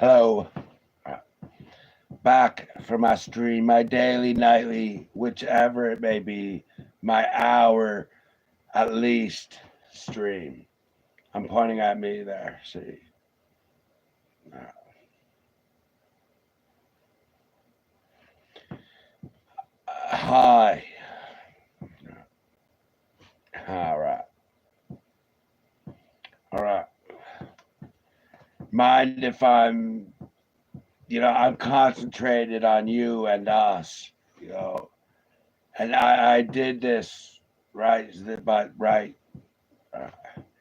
Hello, back for my stream, my daily, nightly, whichever it may be, my hour at least stream. I'm pointing at me there. See, hi. All right, all right. Mind if I'm concentrated on you and us, you know, and I did this right, but right. Uh,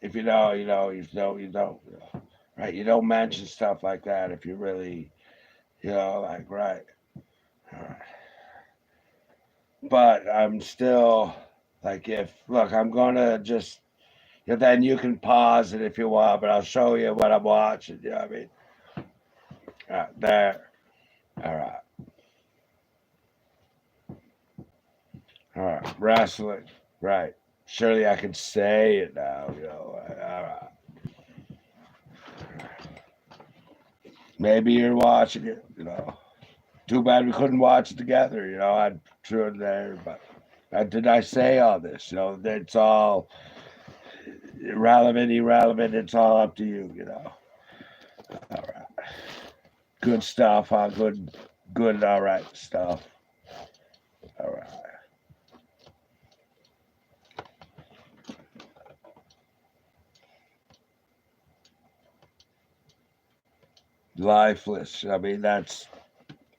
if you know, you know. If you don't, you don't. You know, right? You don't mention stuff like that if you really, like right. Alright. But I'm still like, if look, I'm gonna just. Then you can pause it if you want, but I'll show you what I'm watching. You know what I mean? There. All right. All right. Wrestling. Right. Surely I can say it now. All right. Maybe you're watching it. Too bad we couldn't watch it together. I threw it there, but did I say all this? It's all relevant, irrelevant. It's all up to you. All right, good stuff, huh? Good. All right stuff. All right, lifeless. I mean, it's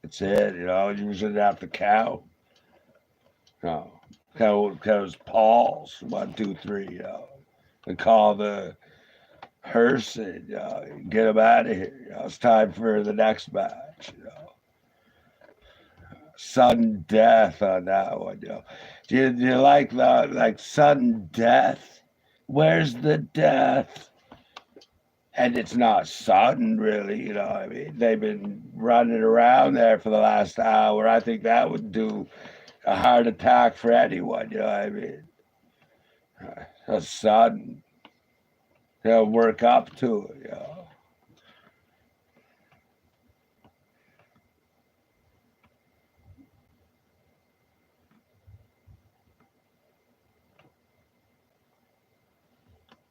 it. You usually have to count. No, because Paul's 1, 2, 3. And call the hearse and get him out of here. It's time for the next match. Sudden death on that one. Do you like the sudden death? Where's the death? And it's not sudden, really. I mean, they've been running around there for the last hour. I think that would do a heart attack for anyone. You know what I mean? A sudden, they'll work up to it.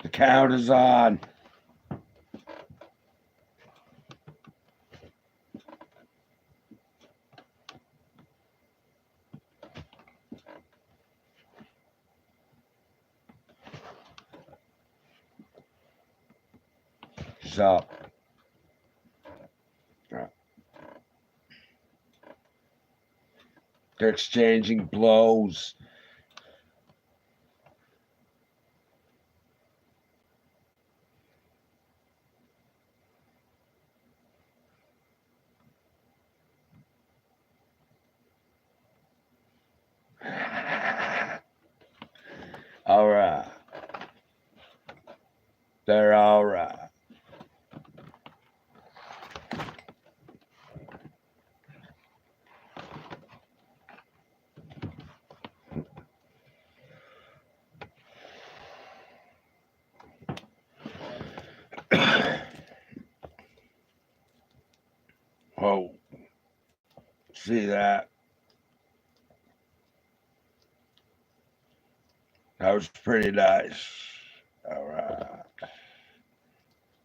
The count is on. So, they're exchanging blows. All right. They're all right. Oh, see that? That was pretty nice. All right.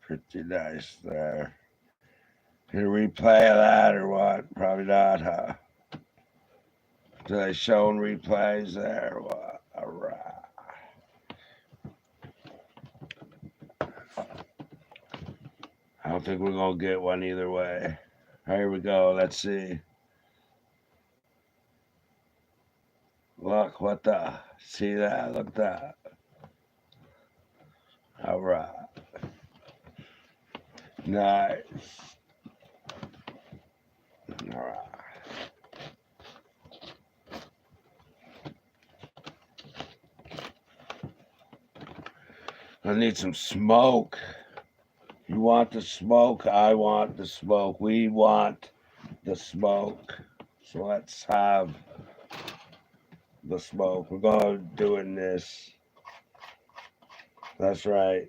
Pretty nice there. Can you replay of that or what? Probably not, huh? Do they showing replays there or what? All right. I don't think we're going to get one either way. Here we go. Let's see. Look, what the? See that? Look at that. All right. Nice. All right. I need some smoke. You want the smoke? I want the smoke. We want the smoke. So let's have the smoke. We're going doing this. That's right.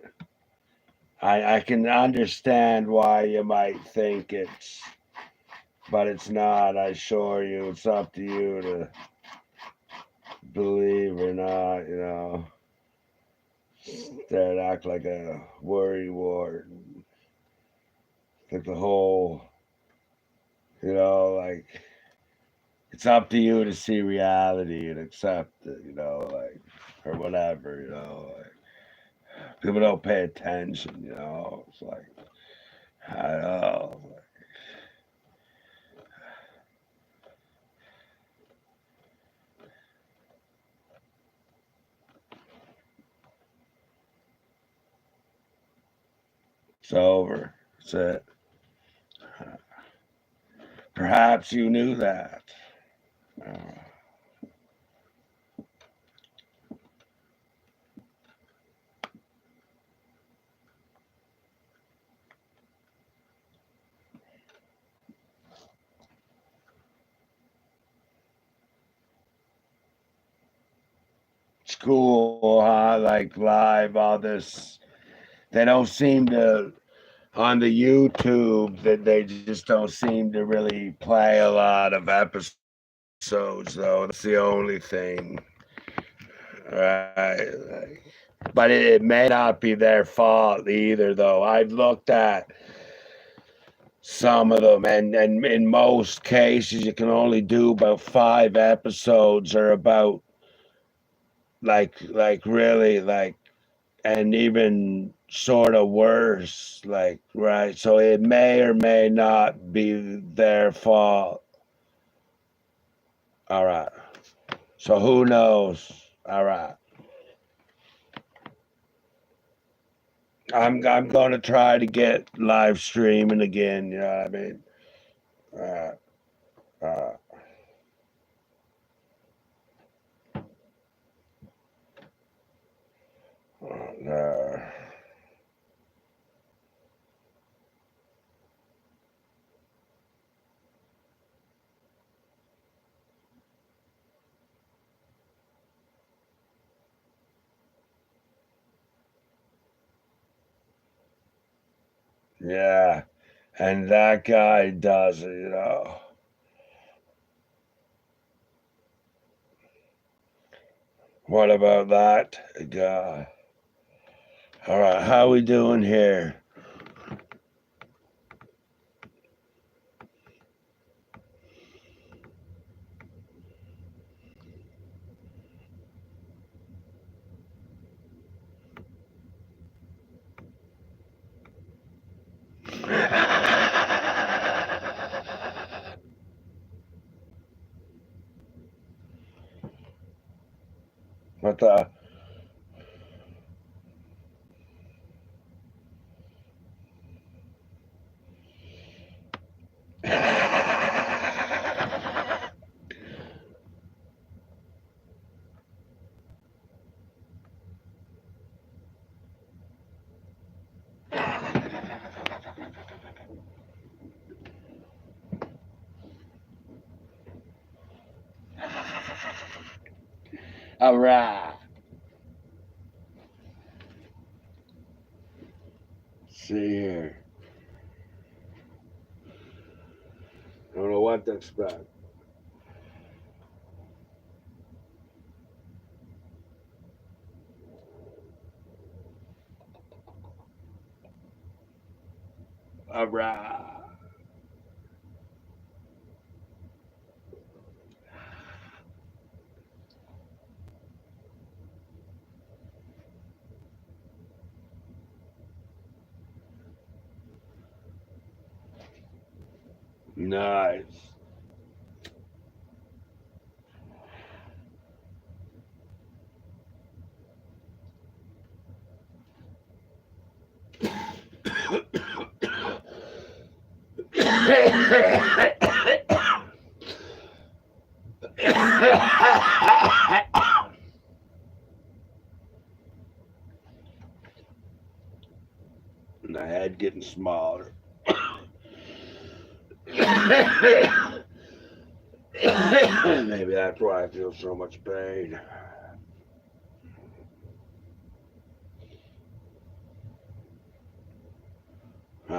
I can understand why you might think it's, but it's not. I assure you, it's up to you to believe or not. You know, instead act like a worry wart, like the whole, like it's up to you to see reality and accept it. Like or whatever. Like people don't pay attention. It's like I don't know. It's over. That's it. Perhaps you knew that. Uh, it's cool, huh? Like live, all this. They don't seem to on the YouTube that they just don't seem to really play a lot of episodes, though. That's the only thing, right? But it may not be their fault either, though. I've looked at some of them, and in most cases, you can only do about 5 episodes, or about really and even sort of worse, right. So it may or may not be their fault. All right. So who knows? All right. I'm going to try to get live streaming again. You know what I mean? Uh, uh, yeah. And that guy does it. What about that guy? All right. How we doing here? What the? All right. See here. I don't know what to expect. All right. Nice. My head getting smaller. Maybe that's why I feel so much pain.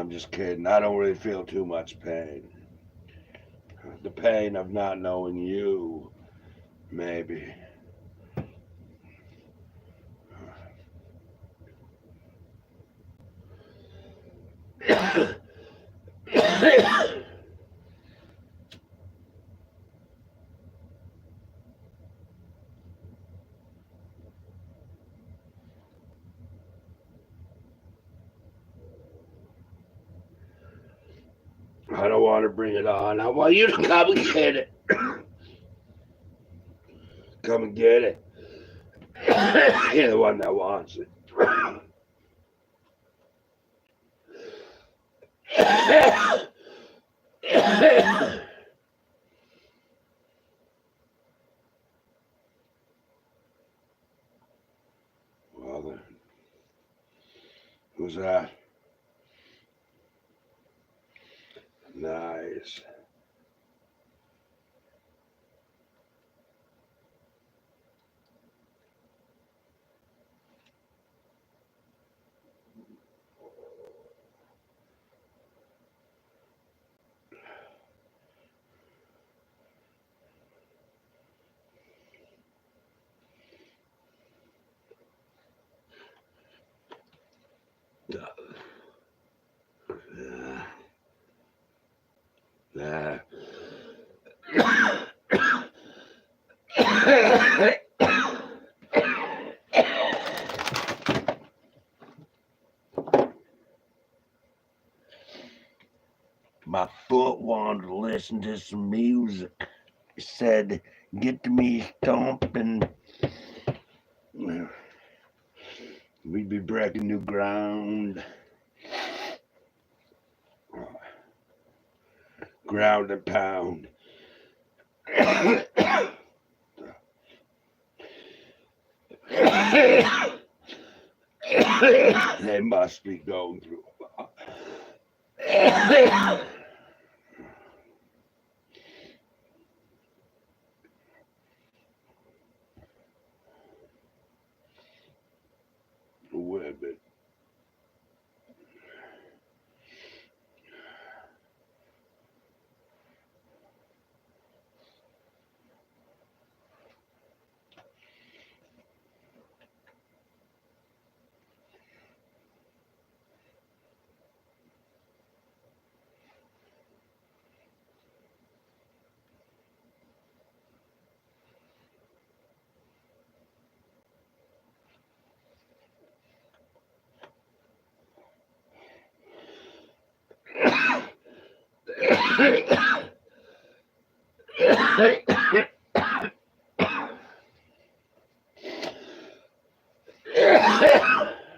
I'm just kidding. I don't really feel too much pain. The pain of not knowing you, maybe. I don't want to bring it on. I want you to come and get it. Come and get it. You're the one that wants it. Well then, who's that? Nice. Yeah. My foot wanted to listen to some music. It said, get to me stomping. We'd be breaking new ground. Ground and pound. They must be going through. Women.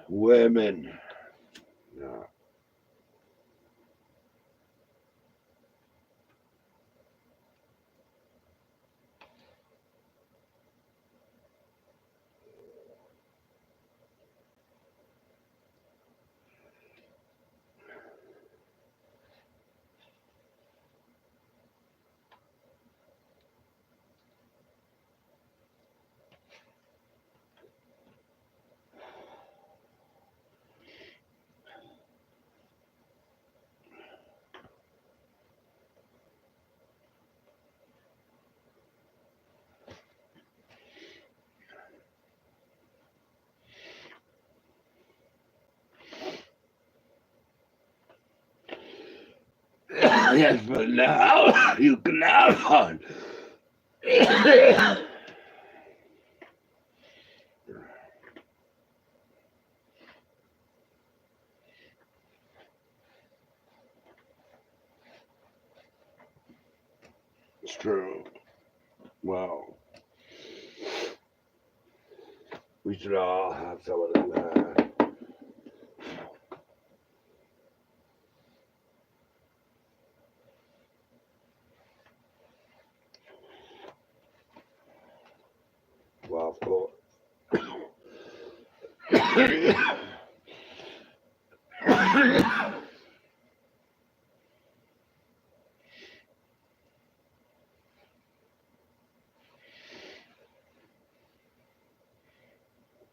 Women. No. Yes, but now you can have one. It's true. Well, we should all have some of that. Well, of course.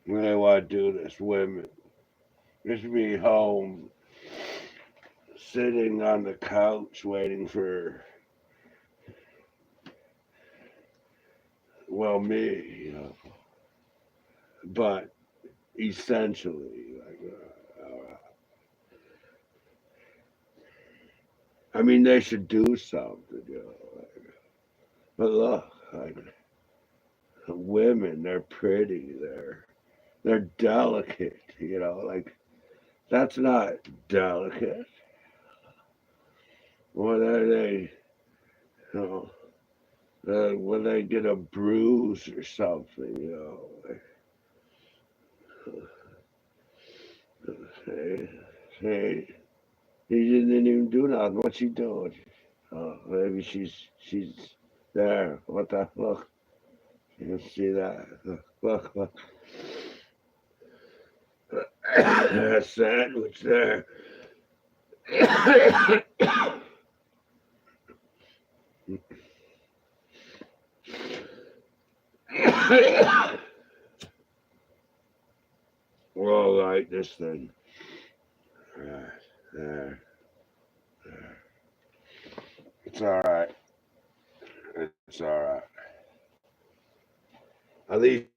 They want to do this, women. Just be home. sitting on the couch waiting for, well, me, but essentially, I mean, they should do something. But look, women, they're pretty, they're delicate. That's not delicate. What are they? You when they get a bruise or something. Hey, hey, he didn't even do nothing. What's she doing? Oh, maybe she's there. What the look? You can see that? Look. A sandwich there. We'll light this thing. Right there. There. It's all right. It's all right. At least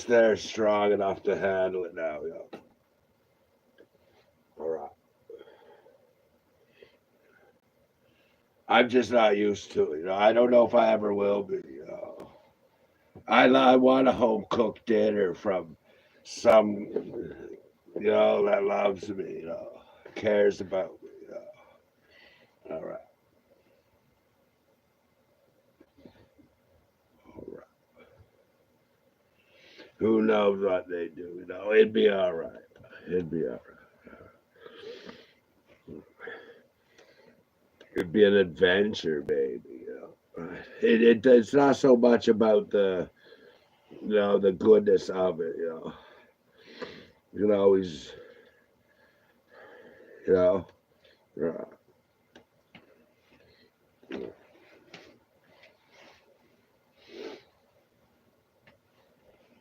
they're strong enough to handle it now. All right. I'm just not used to it. I don't know if I ever will be. I want a home cooked dinner from some that loves me, cares about me. All right. All right. Who knows what they do? It'd be all right. It'd be all right. It'd be an adventure, baby. It's not so much about the goodness of it. You can always, you know, uh,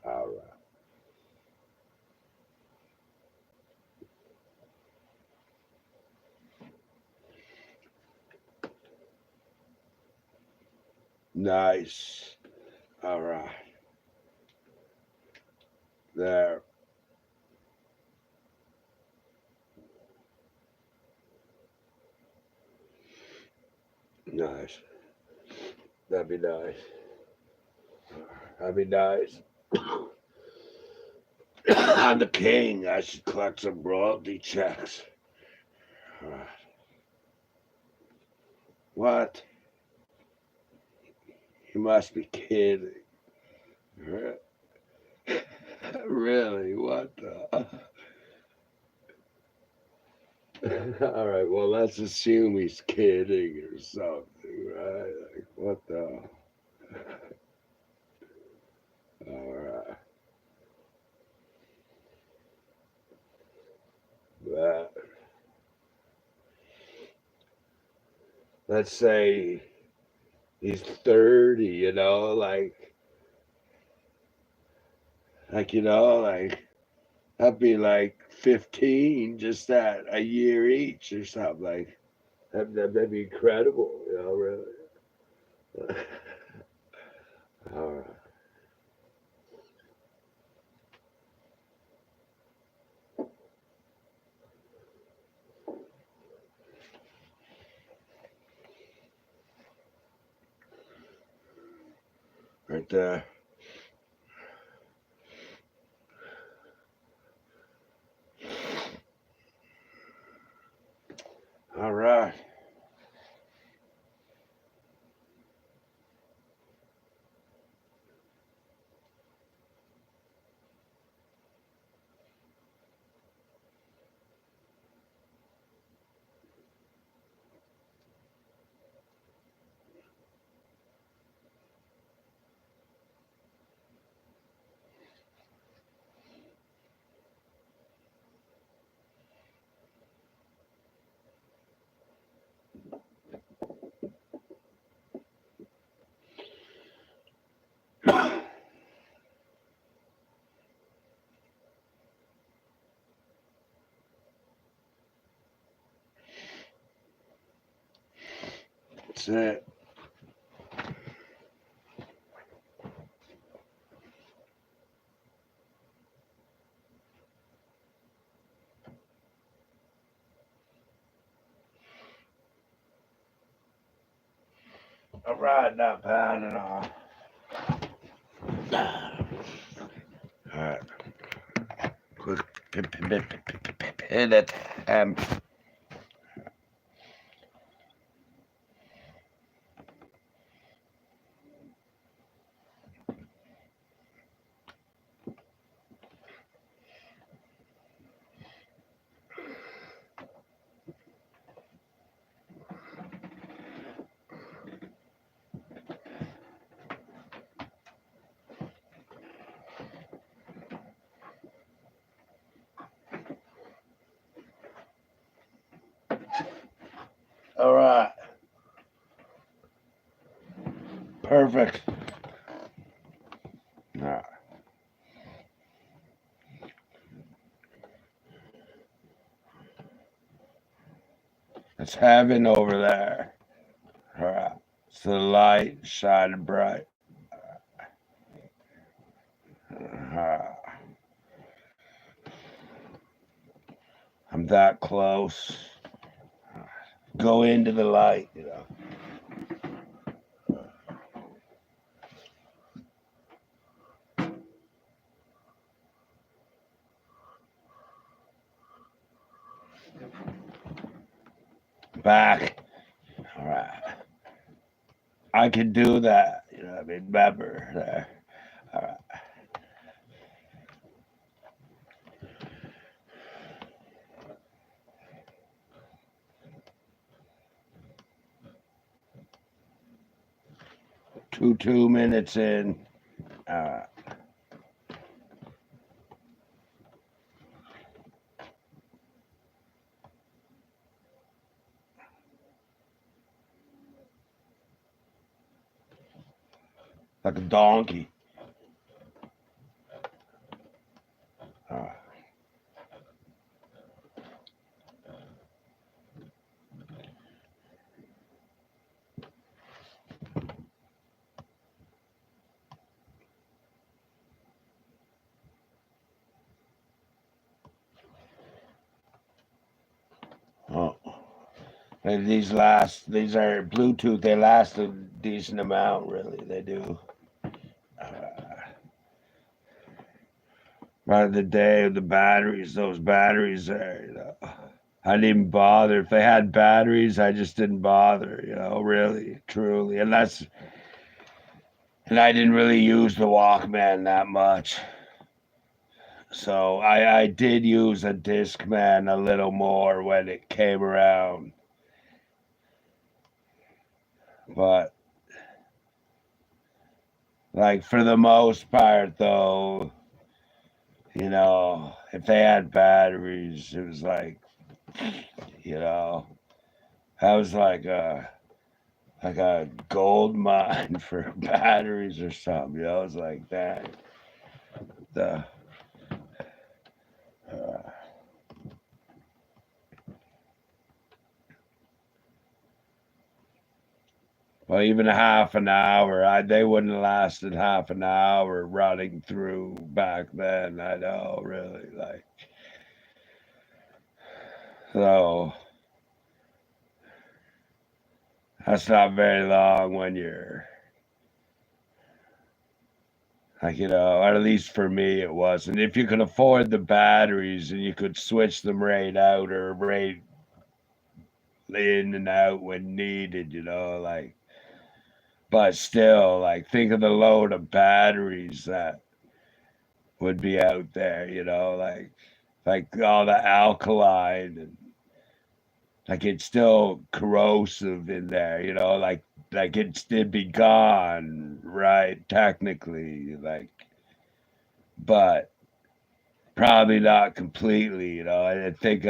all right. Nice. All right. There. Nice. That'd be nice. That'd be nice. I'm the king. I should collect some royalty checks. All right. What? You must be kidding. Really? What the? All right. Well, let's assume he's kidding or something, right? Like, what the? All right. That. Let's say he's 30. Like that'd be like 15, just that a year each or something. Like that'd be incredible, really. All right. Right there. All right. That's it. All right, now pounding on. All right. Quick pivot. All right. Perfect. All right. It's heaven over there. All right. It's the light shining bright. I'm that close. Go into the light, you know. Back. All right. I can do that. You know what I mean? Remember there. All right. Two minutes in. All right. Like a donkey. All right. Oh. And these are Bluetooth. They last a decent amount, really. They do. By the day of the batteries, those batteries are, you know. I didn't even bother. If they had batteries, I just didn't bother, you know, really, truly. And I didn't really use the Walkman that much. So I did use a Discman a little more when it came around. But like for the most part though, you know, if they had batteries, it was like, you know, that was like a gold mine for batteries or something. You know, it's like that. The uh, well, even a half an hour, they wouldn't have lasted half an hour running through back then. I know, really, like so. That's not very long when you're like, you know, or at least for me it wasn't. If you could afford the batteries and you could switch them right out or right in and out when needed, you know, like, but still, like, think of the load of batteries that would be out there, you know, like all the alkaline and like it's still corrosive in there, you know, like it'd be gone, right? Technically, like, but probably not completely, you know. I think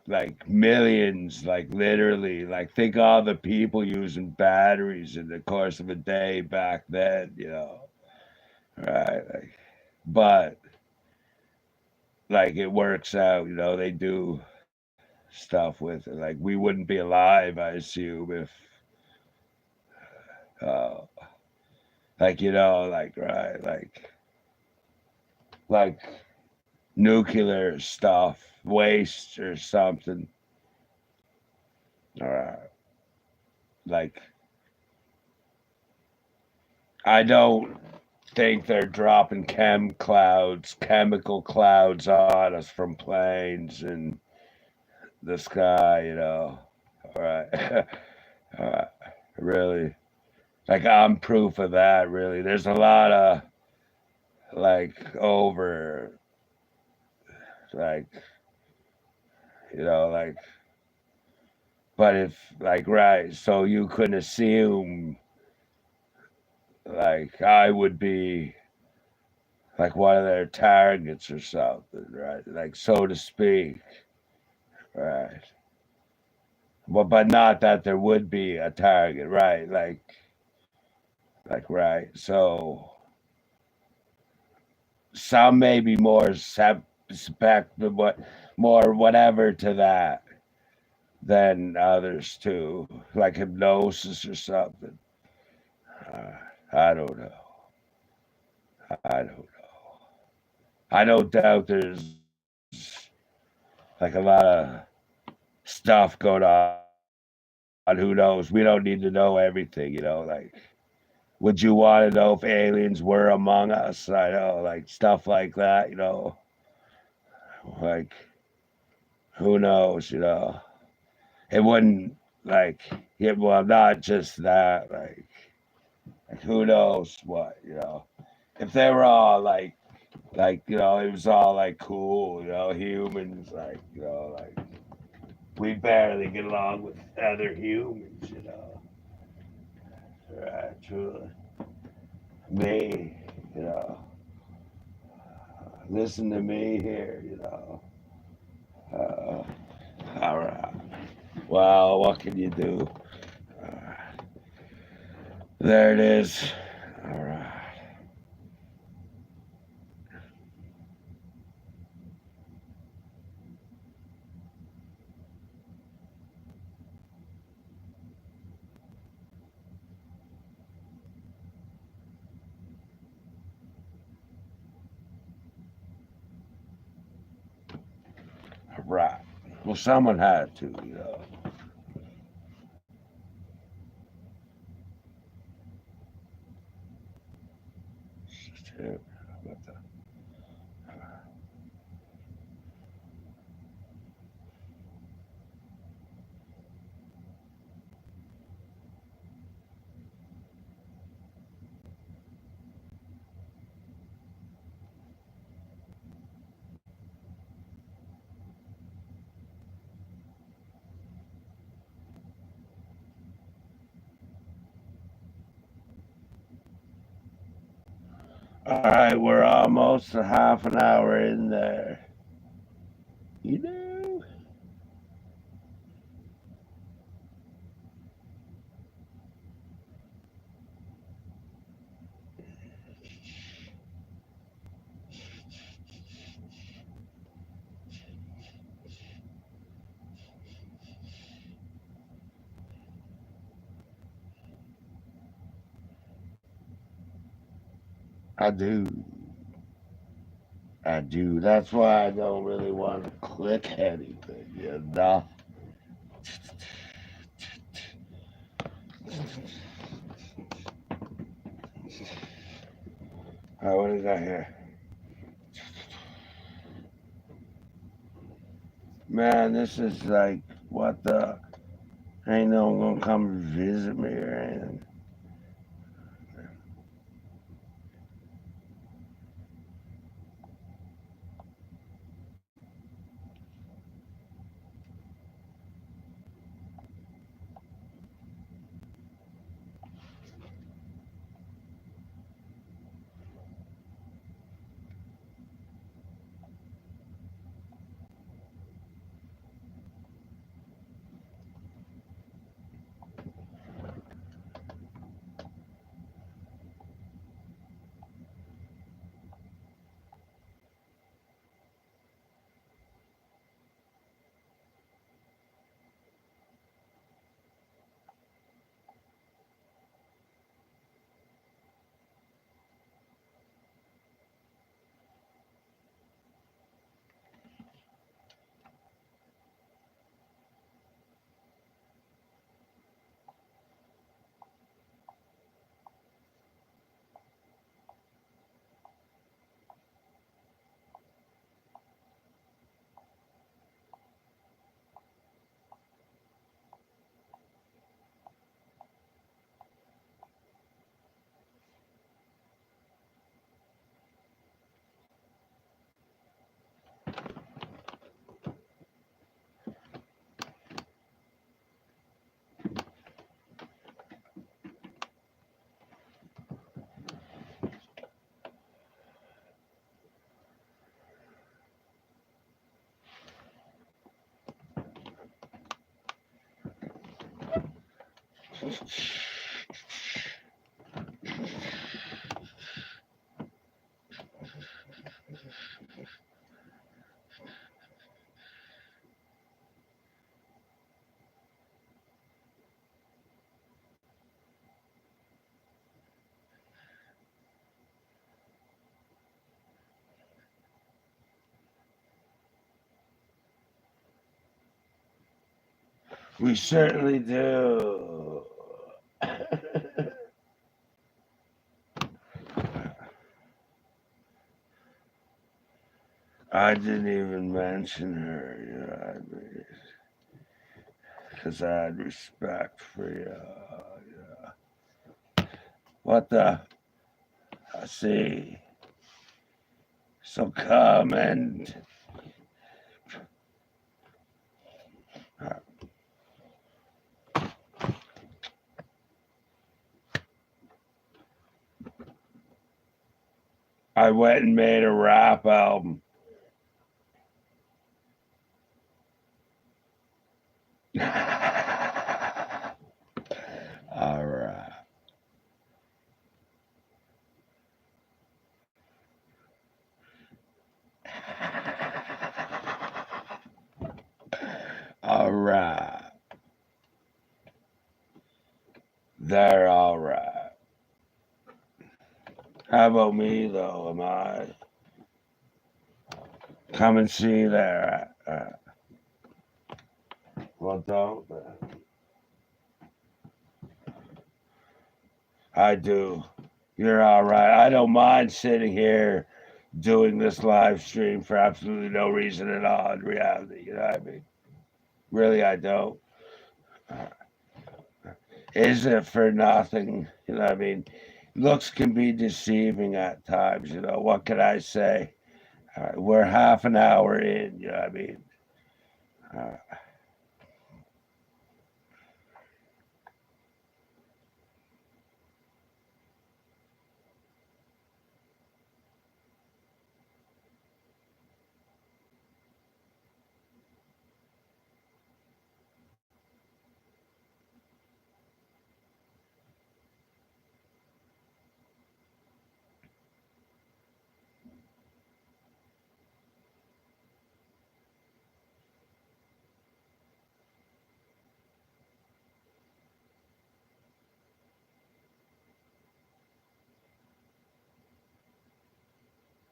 like millions, like literally, like think all the people using batteries in the course of a day back then, you know, right? Like, but like it works out, you know. They do stuff with it. Like we wouldn't be alive, I assume, if Uh, like like right, like nuclear stuff, waste or something. All right, like I don't think they're dropping chemical clouds on us from planes in the sky. All right, all right, really. Like I'm proof of that. Really, there's a lot of over like like but if right, so you couldn't assume I would be like one of their targets or something, right? Like so to speak, right? But not that there would be a target, right? Right. So some may be more suspect, but more whatever to that than others too, like hypnosis or something. Uh, I don't know. I don't know. I don't doubt there's like a lot of stuff going on. Who knows? We don't need to know everything, like would you want to know if aliens were among us? I know, like stuff like that. Like who knows? It wouldn't like well, not just that, like who knows what. If they were all it was all like cool, humans, like we barely get along with other humans. Right, truly. Me, you know, listen to me here. Uh, all right. Well, what can you do? Uh, there it is. All right. All right. Well, someone had to. Shit. What the- All right, we're almost a half an hour in there. You know, I do. I do. That's why I don't really want to click anything. All right, what is that here? Man, this is like, what the? Ain't no one gonna come visit me or anything. We certainly do. I didn't even mention her, you know what I mean? Because I had respect for you. Yeah. What the? I see. So come and. I went and made a rap album. All right. All right. They're all right. How about me, though? Am I? Come and see there. Well, don't. I do. You're all right. I don't mind sitting here doing this live stream for absolutely no reason at all in reality. You know what I mean? Really, I don't. Is it for nothing? You know what I mean? Looks can be deceiving at times. You know, what can I say? We're half an hour in. You know what I mean? Uh,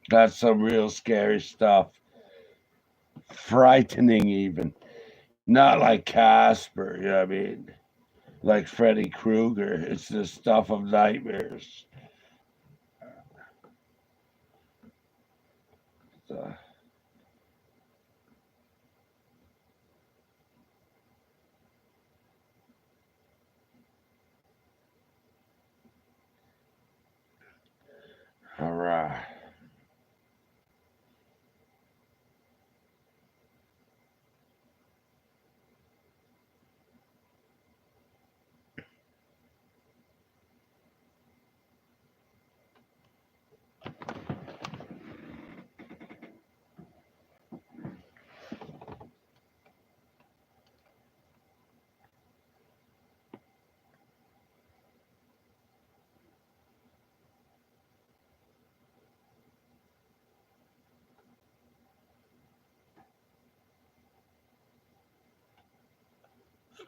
that's some real scary stuff. Frightening, even. Not like Casper, you know what I mean? Like Freddy Krueger. It's the stuff of nightmares. So, all right.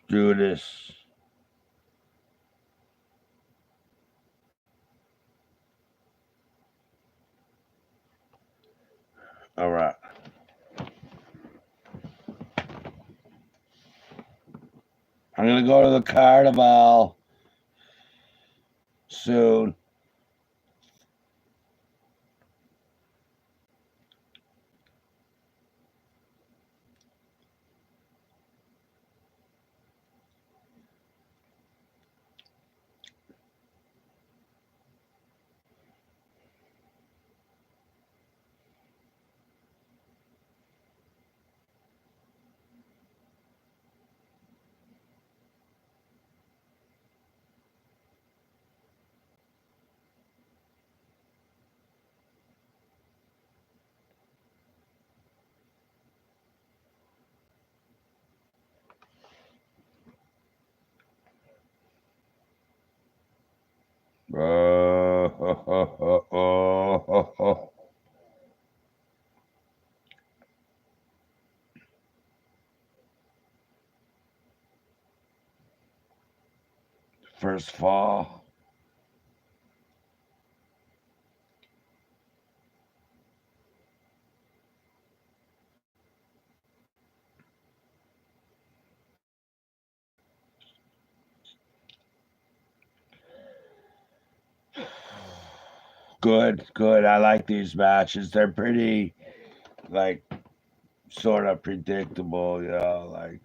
Do this. All right. I'm going to go to the carnival soon. First fall. Good, good. I like these matches. They're pretty, like, sort of predictable, like,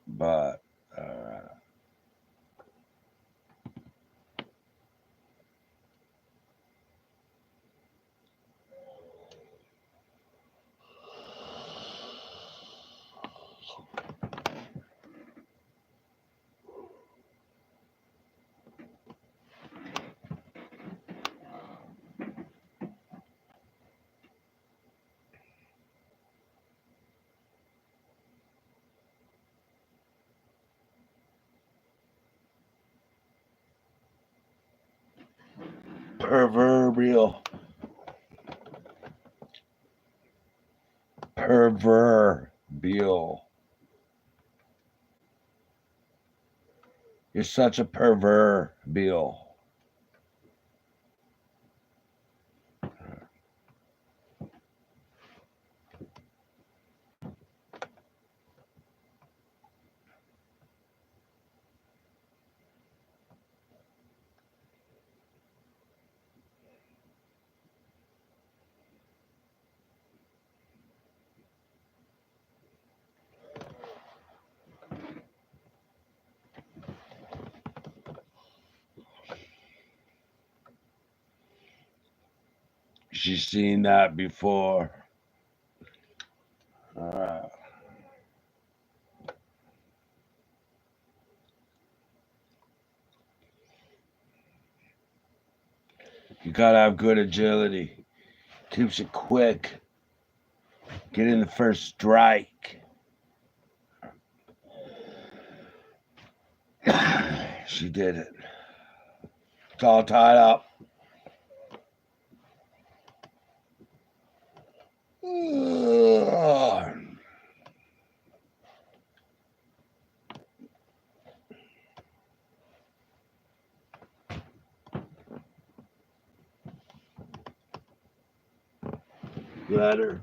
but, uh, proverbial, perverbial. You're such a perverbial. She's seen that before. Uh, you gotta have good agility. Keeps you quick. Get in the first strike. She did it. It's all tied up. Letter.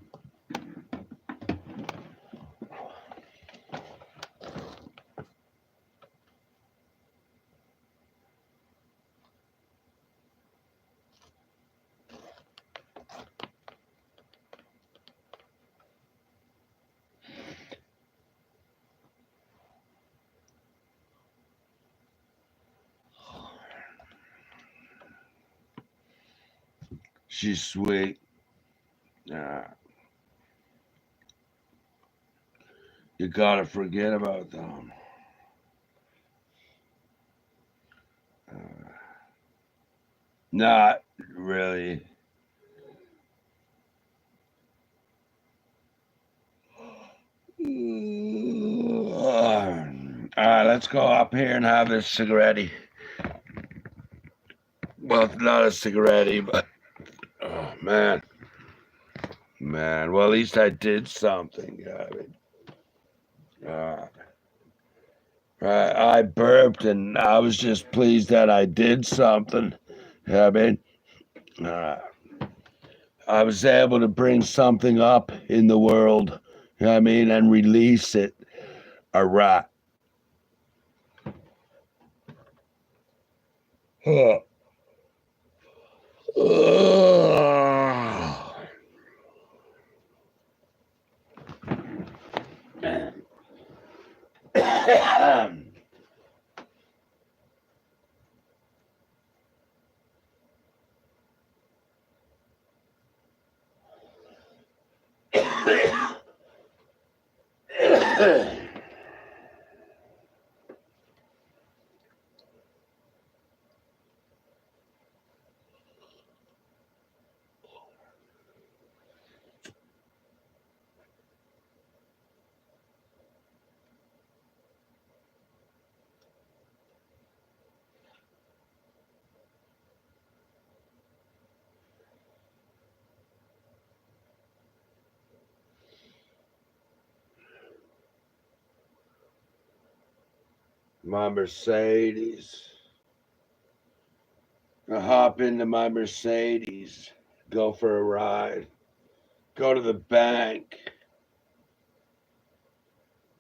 She's sweet. You gotta forget about them. Not really. All right, let's go up here and have this cigarette. Well, it's not a cigarette, but oh man. Well, at least I did something. Uh, I burped, and I was just pleased that I did something. I mean, uh, I was able to bring something up in the world. I mean, and release it. All right. Huh. My Mercedes. I hop into my Mercedes, go for a ride, go to the bank,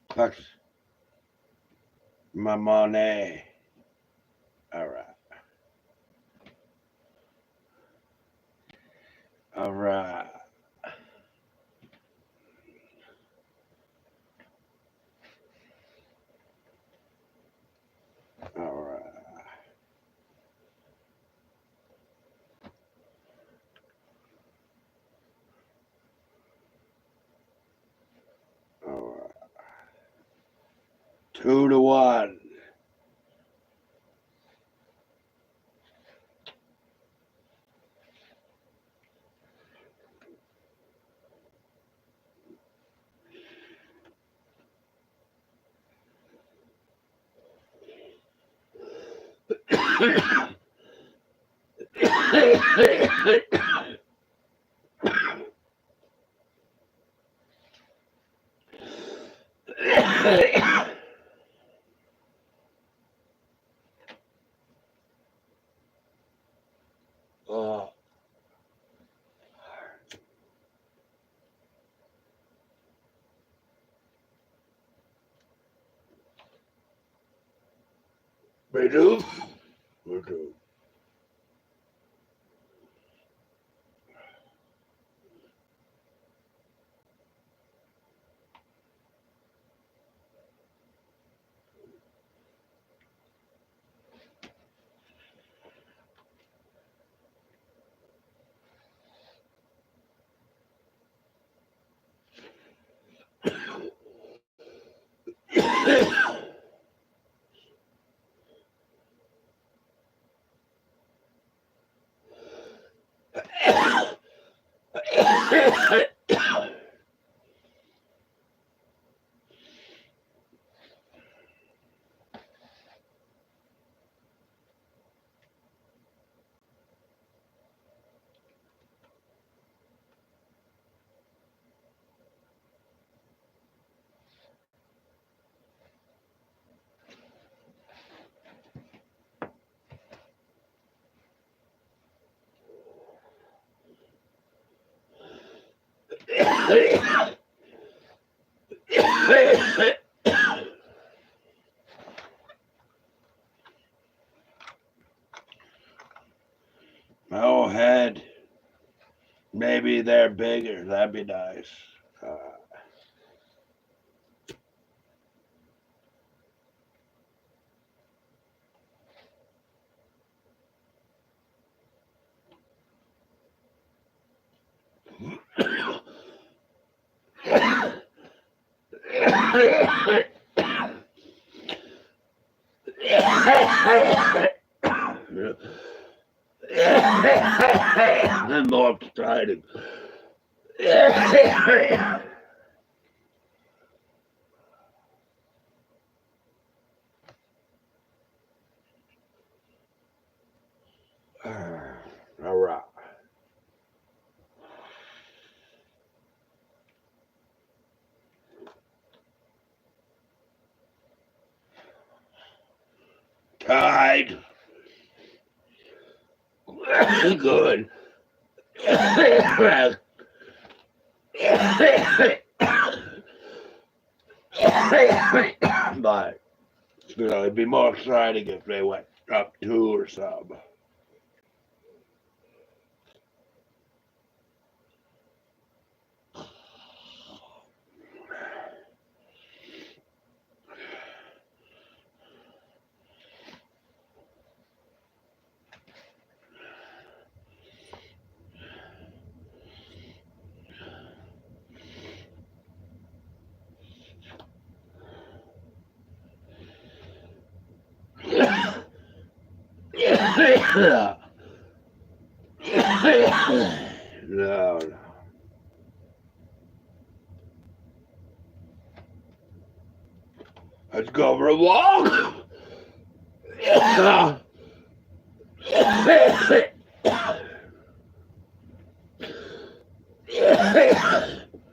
pluck my money. All right. All right. All right. All right. 2-1. Oh, me too. Me too. My old head. Maybe they're bigger. That'd be nice. Uh, I'm more excited. All right. Tied. Good. But it'd be more exciting if they went up 2 or something. No, no. Let's go for a walk.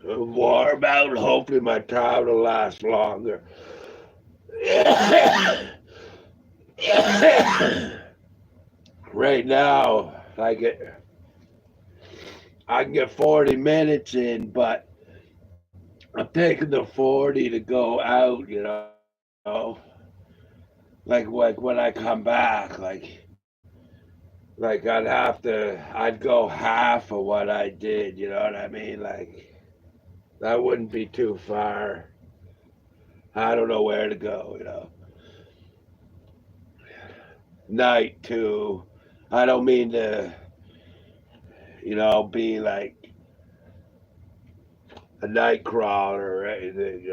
Warm out. Hopefully my time will last longer. Right now, I can get 40 minutes in, but I'm taking the 40 to go out, like when I come back, I'd go half of what I did, you know what I mean? Like that wouldn't be too far. I don't know where to go. Night too. I don't mean to, be like a night crawler or anything.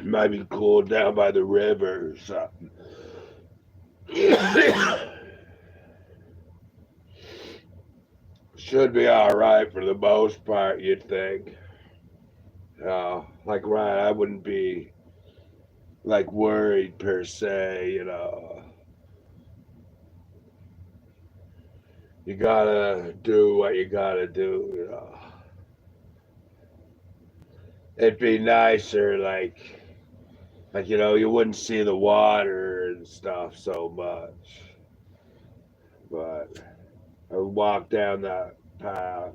Might be cooled down by the river or something. Should be all right for the most part, you'd think. Like right, I wouldn't be like worried per se. You gotta do what you gotta do. It'd be nicer, you wouldn't see the water and stuff so much. But I would walk down that path,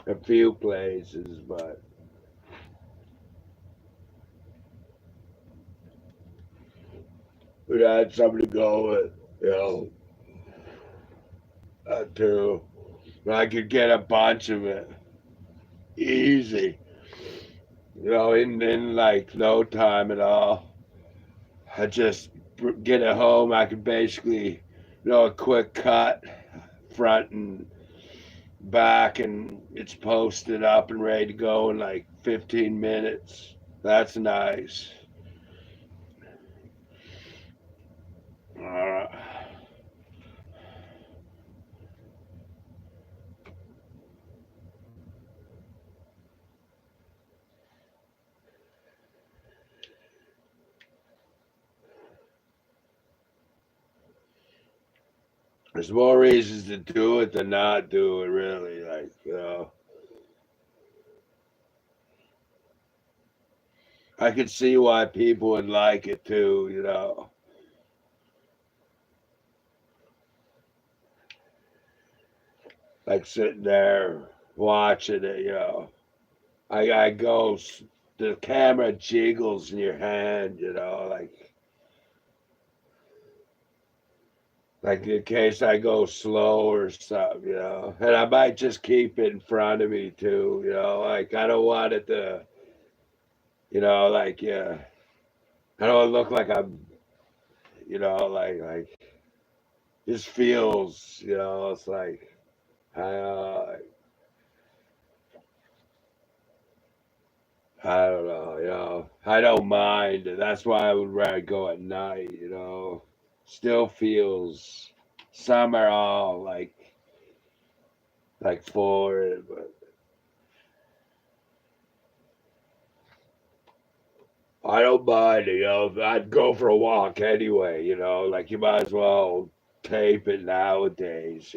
a few places, but we'd had something to go with, you know, too. But I could get a bunch of it easy, in like no time at all. I just get it home. I could basically, a quick cut, front and back, and it's posted up and ready to go in like 15 minutes. That's nice. Uh, there's more reasons to do it than not do it, really. I could see why people would like it too. Like sitting there watching it. I go, the camera jiggles in your hand, like in case I go slow or something. And I might just keep it in front of me too. Like I don't want it to, yeah, I don't look like I'm, like this feels, it's like I, I don't know. I don't mind. That's why I would rather go at night. Still feels, some are all like for it, but I don't mind. I'd go for a walk anyway. Like you might as well tape it nowadays.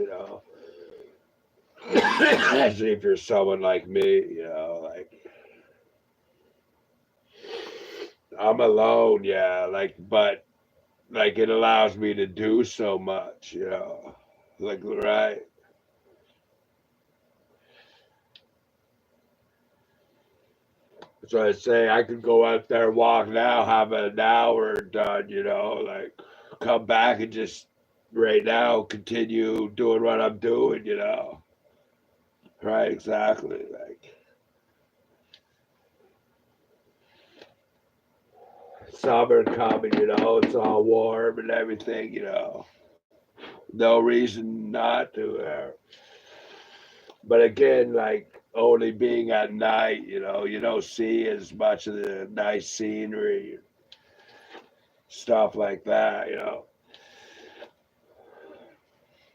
Especially if you're someone like me, like I'm alone, yeah, but like it allows me to do so much. Like right. So I say I could go out there, walk now, have an hour done, like come back and just right now continue doing what I'm doing. Right, exactly. Like summer coming, it's all warm and everything. No reason not to. But again, like only being at night, you don't see as much of the nice scenery, stuff like that.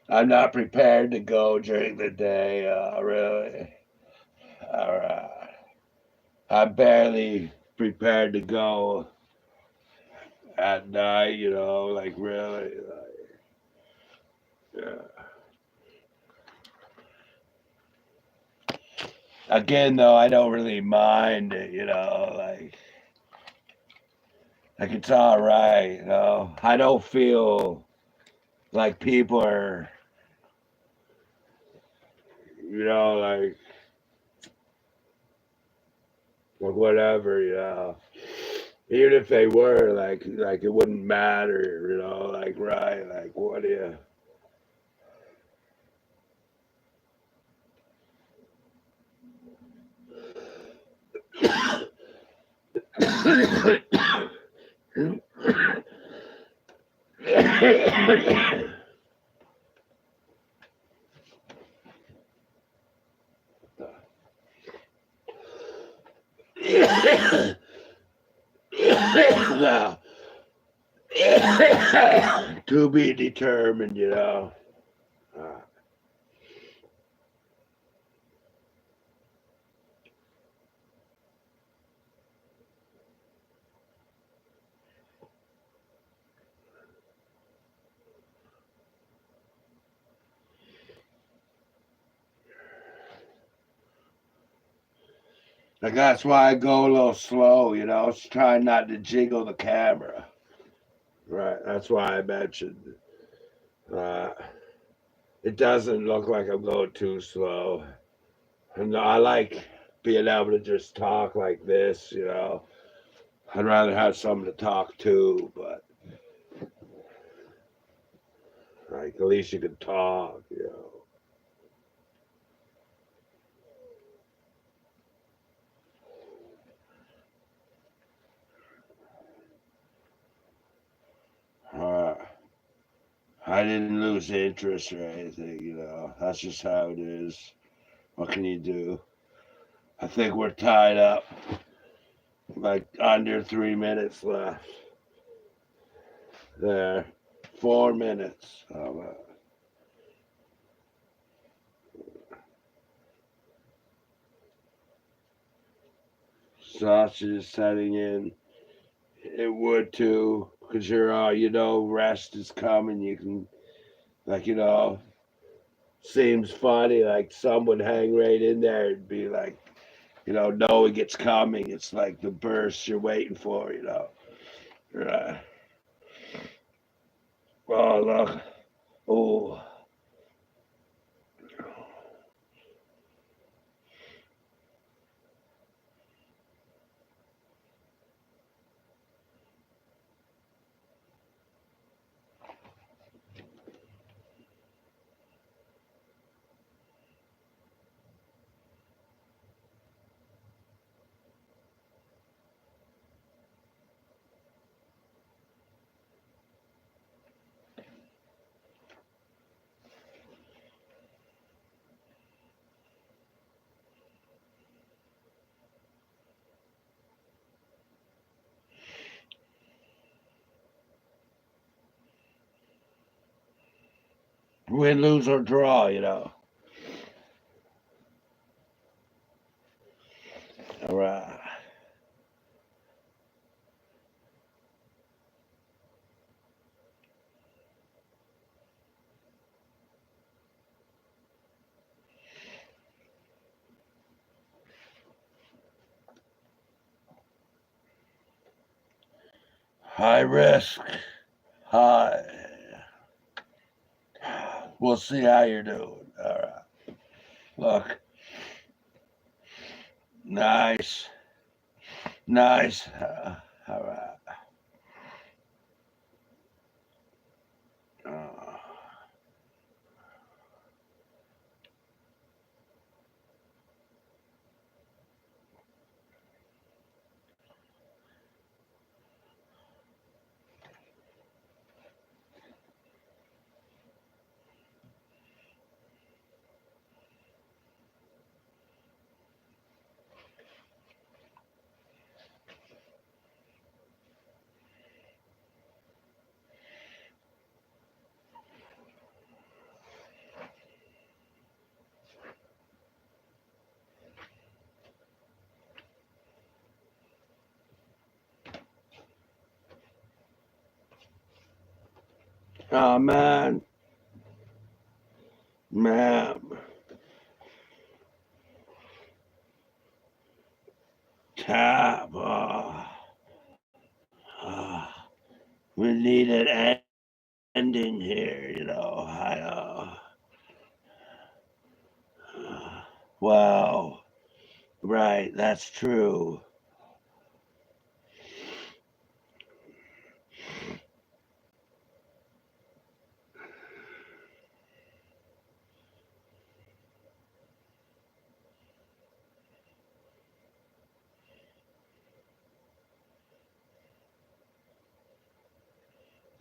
I'm not prepared to go during the day, really. All right. I'm barely prepared to go. at night, like really, yeah. Again, though, I don't really mind it, like it's all right. I don't feel like people are, like whatever, even if they were, like it wouldn't matter, like right, like what do you? Now, to be determined. Uh, like that's why I go a little slow, it's trying not to jiggle the camera. Right, that's why I mentioned. Uh, it doesn't look like I'm going too slow. And I like being able to just talk like this. I'd rather have someone to talk to, but like at least you can talk. Uh, I didn't lose interest or anything. That's just how it is. What can you do? I think we're tied up. Like under 3 minutes left. There. 4 minutes. Sausage is setting in. It would too, because rest is coming. You can, like, seems funny. Like some would hang right in there and be like, knowing it's coming. It's like the burst you're waiting for. Right. Oh, look. Oh, win, lose, or draw. All right. High risk. High. We'll see how you're doing. All right. Look. Nice. Nice. All right. Uh, Oh, ma'am, tap. Oh, we need an ending here, Wow, right, that's true.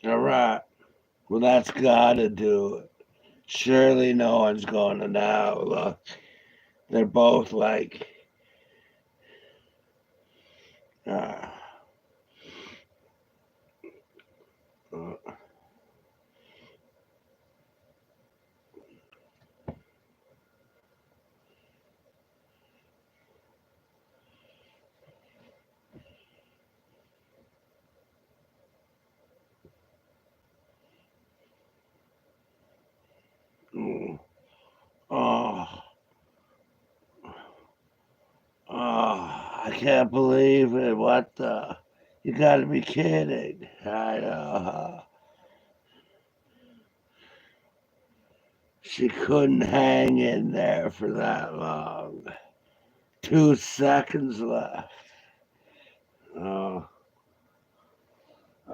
All right. Well, that's gotta do it. Surely no one's going to now. Look, they're both like, uh, uh, mm, oh, I can't believe it. What the? You gotta be kidding. I know. She couldn't hang in there for that long. 2 seconds left. Oh,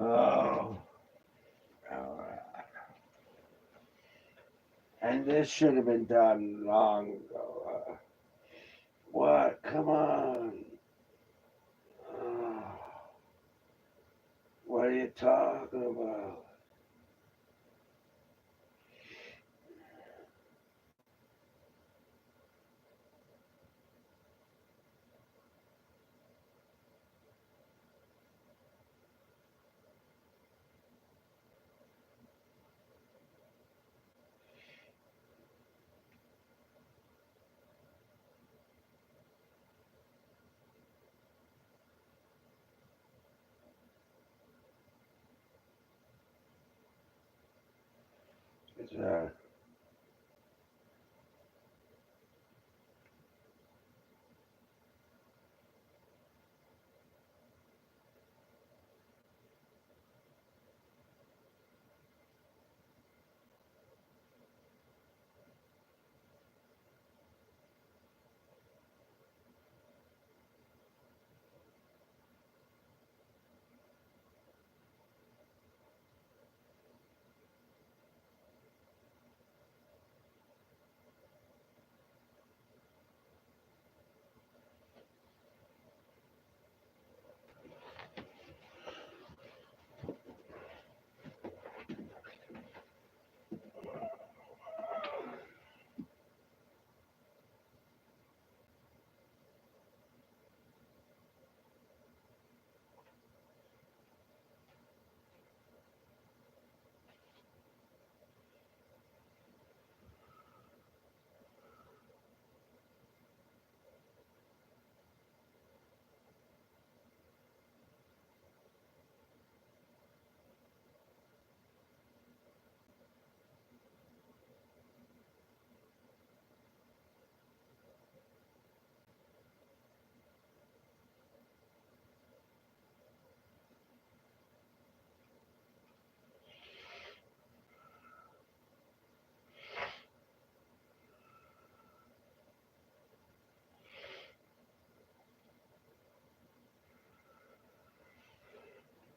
oh. All right. And this should have been done long ago. What? Come on. Oh, what are you talking about? It's,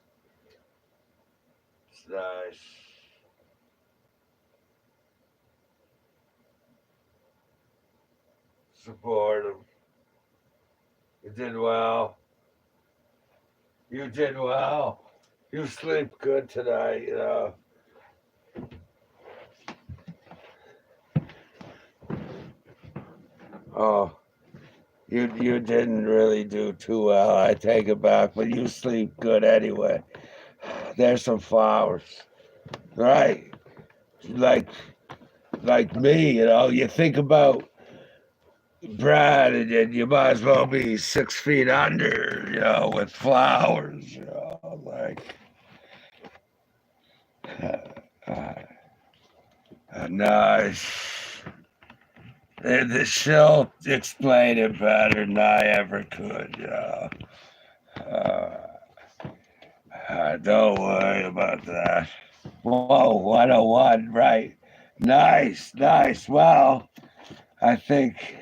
it's nice. Support him. You did well. You did well. You sleep good tonight. Oh, you didn't really do too well. I take it back, but you sleep good anyway. There's some flowers, right? Like like me. You think about Brad, and you might as well be 6 feet under, with flowers. Like Uh, nice. She'll explain it better than I ever could, you know. Uh, don't worry about that. Whoa, 101, right. Nice, nice. Well, I think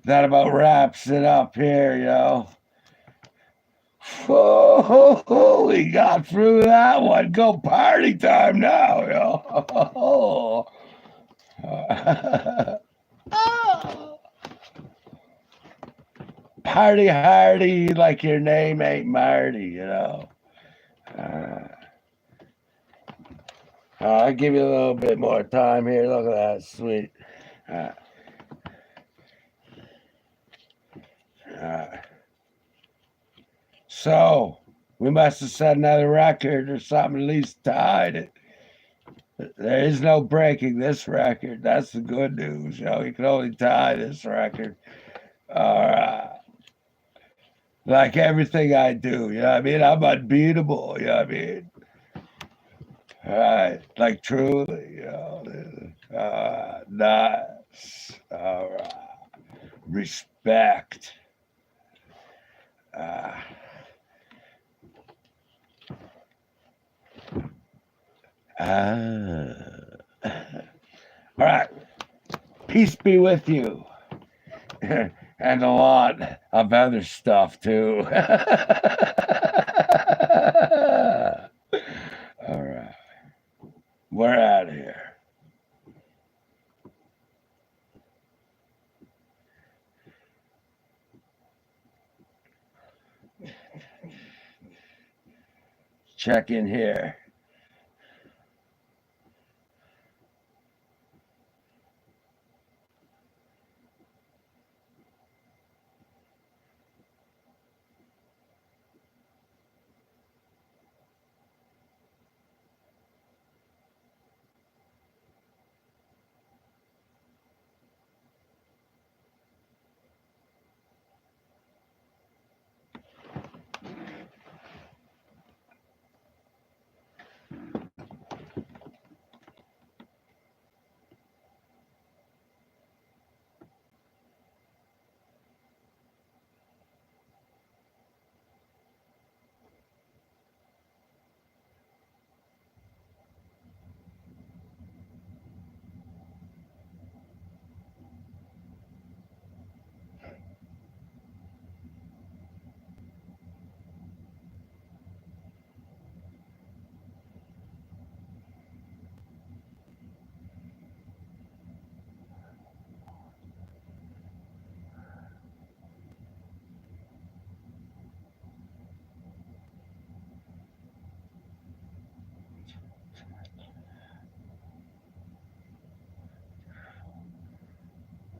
that about wraps it up here, you know. Oh, we got through that one. Go party time now, yo. Party hardy like your name ain't Marty, you know. Uh, I'll give you a little bit more time here. Look at that, sweet. Uh, uh, so, we must have set another record or something, at least tied it. There is no breaking this record. That's the good news. You know, you can only tie this record. All right. Like everything I do, you know what I mean? I'm unbeatable, you know what I mean? All right. Like truly, you know. Nice. All right. Respect. Uh, all right. Peace be with you. And a lot of other stuff too. All right. We're out of here. Check in here.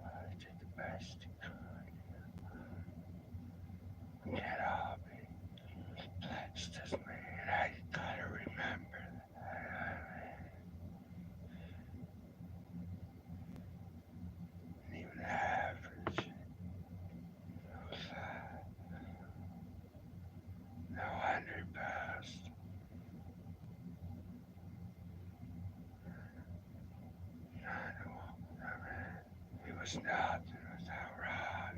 I did the best you could. Get up. That's just me. And I gotta remember that. Even average. No 100 past. I know. He was nothing without Rod.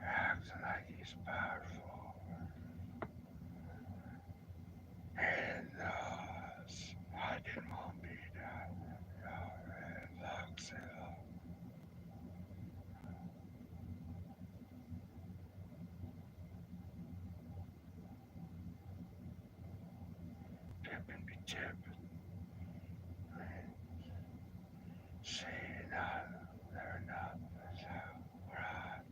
Acting like he's powerful. And I didn't want to be that. Looks tipping be tipping. See, they're not without Rod.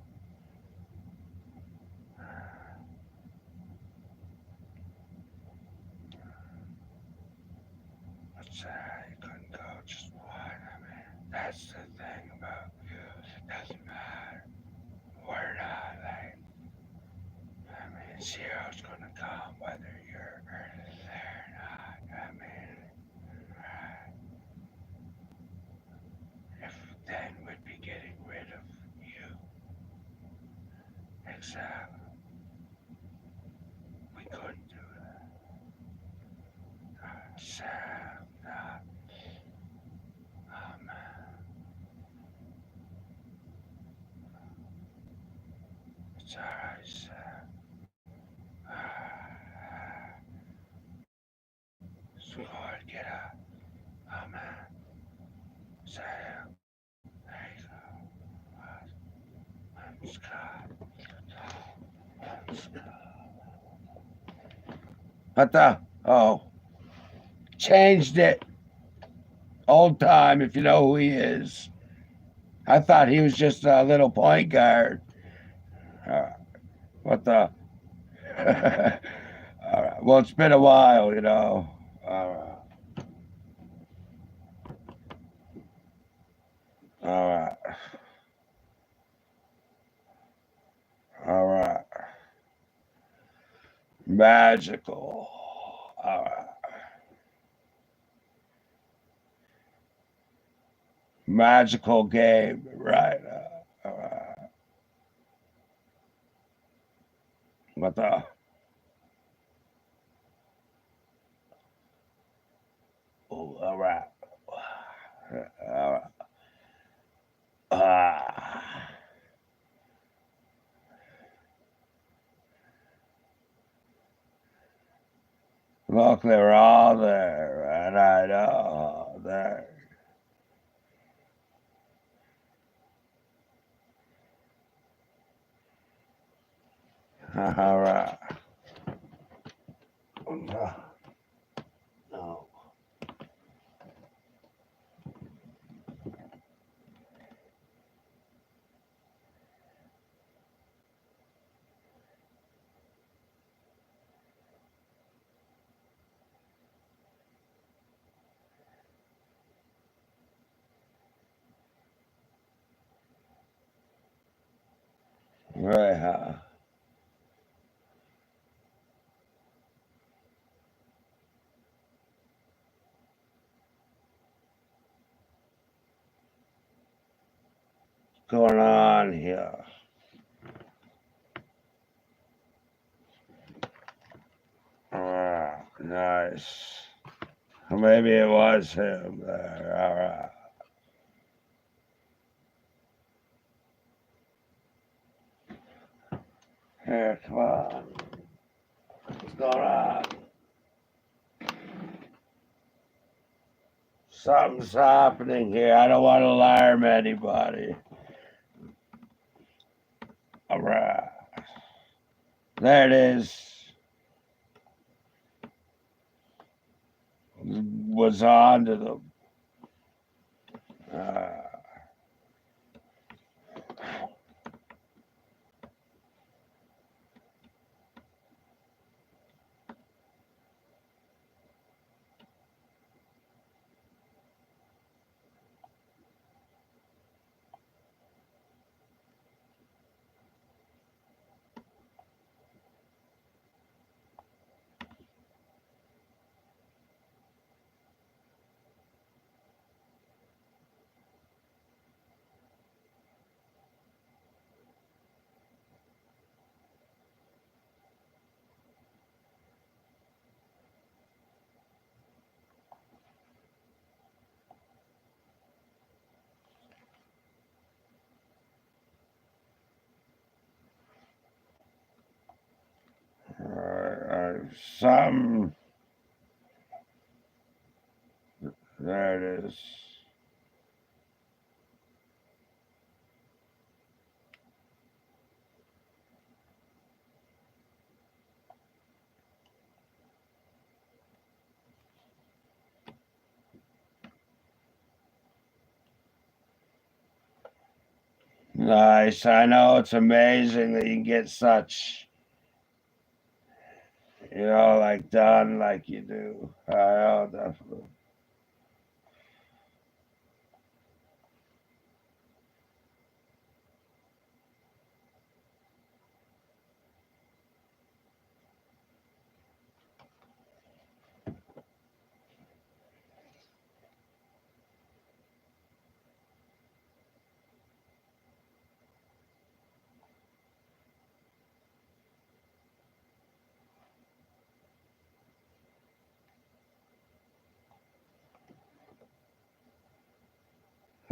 What's that? You couldn't go just one. I mean, that's the thing about you. It doesn't matter. We're not like, I mean, zero's gonna come whether you're there or not. I mean, if then we'd be getting rid of you. Exactly. alright, Sam. Sweetheart, get up. Oh man. Sam. There you go. I'm Scott. I'm Scott. What the? Oh. Changed it. Old time, if you know who he is. I thought he was just a little point guard. Uh, what the? All right. Well, it's been a while, you know. All right. All right. All right. Magical. All right. Magical game. Right. All right. What the? Oh, all right. All right. Ah. Look, they're all there. And I know. There. All right. No. No. Right. Going on here? Ah, nice. Maybe it was him there. All right. Here, come on. What's going on? Something's happening here. I don't want to alarm anybody. All right. There it is. Was on to them. Uh, some. There it is. Nice. I know it's amazing that you can get such, like done like you do. I know, definitely.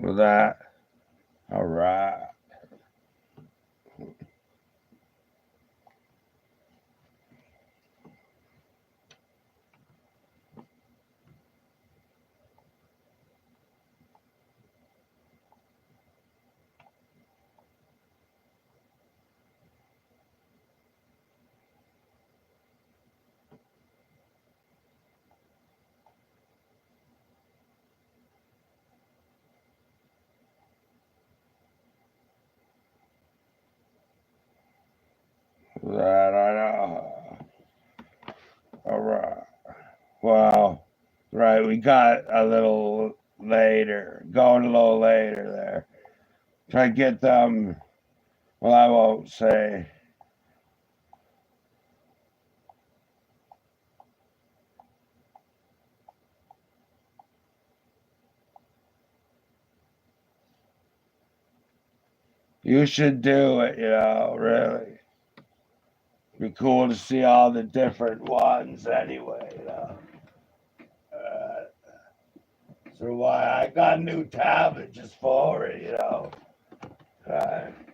With that, all right. That I know. All right. Well, right, we got a little later, going a little later there. Try to get them. Well, I won't say. You should do it, really. Be cool to see all the different ones anyway. Uh, so why I got a new tablet just for it.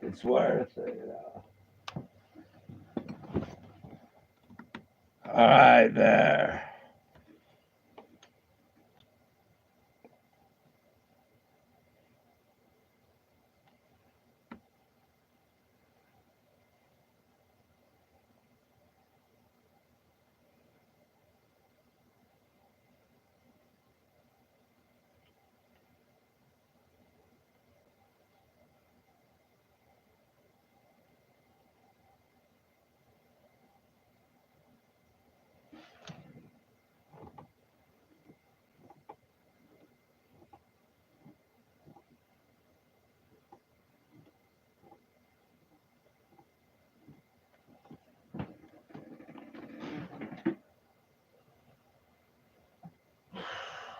It's worth it. All right, there.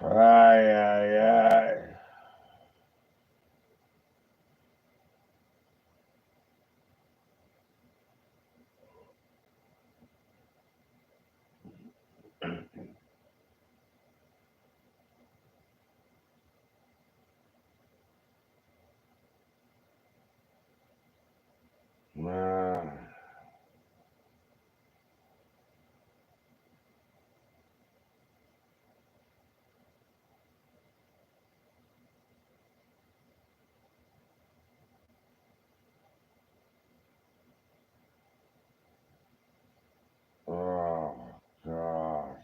Ay, ay, ay. Uh, oh, God.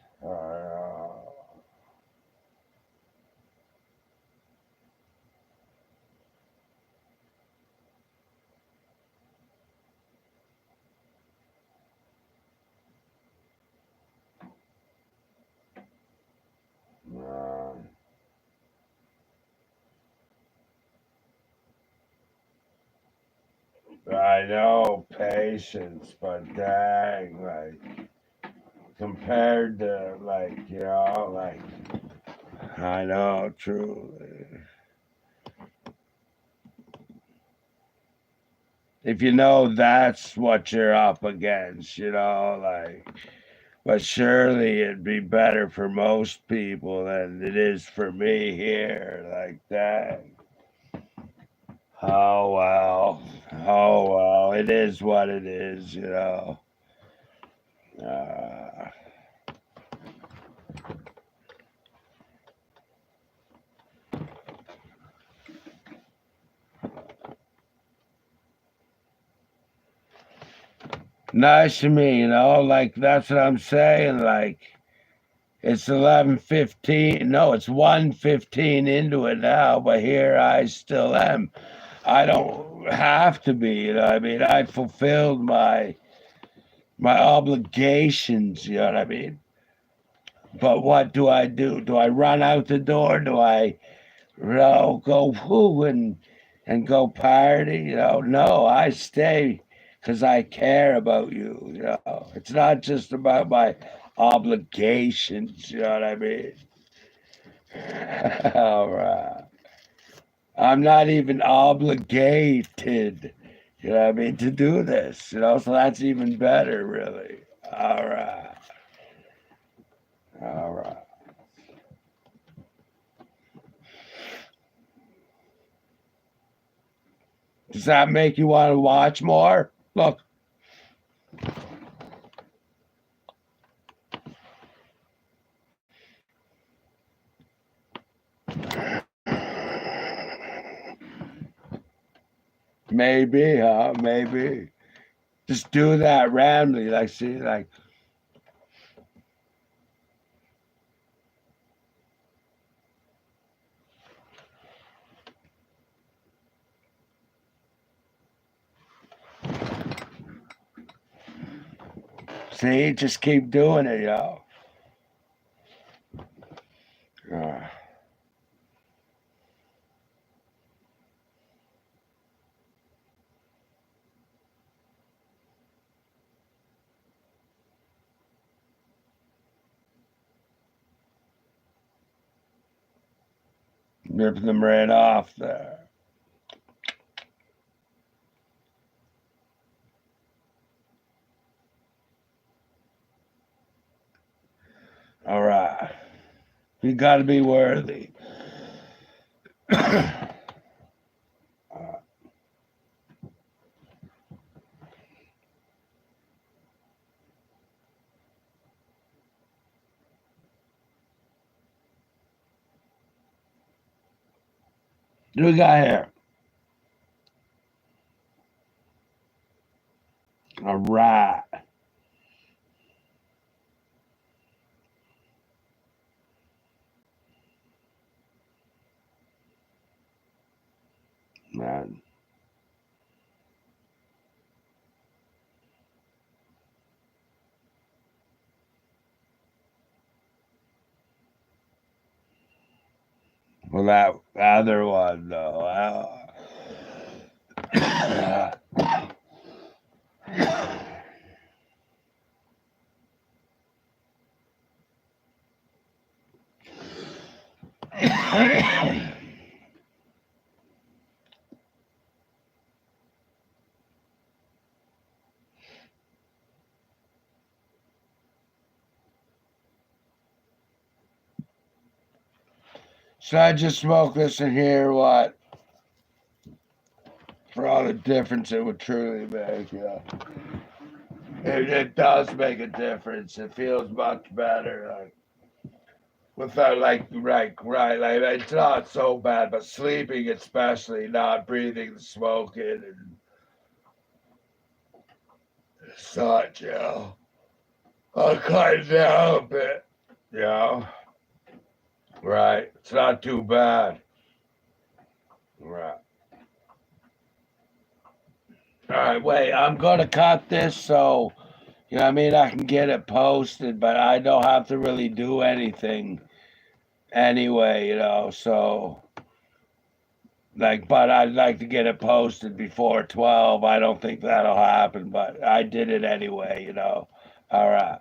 I know patience, but dang, like, compared to, like, I know, truly. If you know that's what you're up against, like, but surely it'd be better for most people than it is for me here, like that. Oh well, oh well, it is what it is. Uh, nice to me, like that's what I'm saying. Like it's 11:15. No, it's 1:15 into it now, but here I still am. I don't have to be. I mean, I fulfilled my obligations. You know what I mean? But what do I do? Do I run out the door? Do I go whoo and go party? No, I stay because I care about you. It's not just about my obligations. You know what I mean? All right. I'm not even obligated. You know what I mean, to do this, so that's even better, really. All right. All right. Does that make you want to watch more? Look, maybe, huh? Maybe. Just do that randomly. Like, see, like, See, just keep doing it, yo. Uh, Rip them right off there. All right. You got to be worthy. What do we got here? All right. Man. Well, that other one, though. Should I just smoke this in here? What? For all the difference it would truly make, yeah. It does make a difference. It feels much better. Like, without, like, right. Like, it's not so bad, but sleeping, especially, not breathing the smoke in and such, I'll cut down a bit, you know. Right. It's not too bad. Right. All right, wait, I'm gonna cut this so you know what I mean I can get it posted, but I don't have to really do anything anyway, so like but I'd like to get it posted before 12. I don't think that'll happen, but I did it anyway. All right.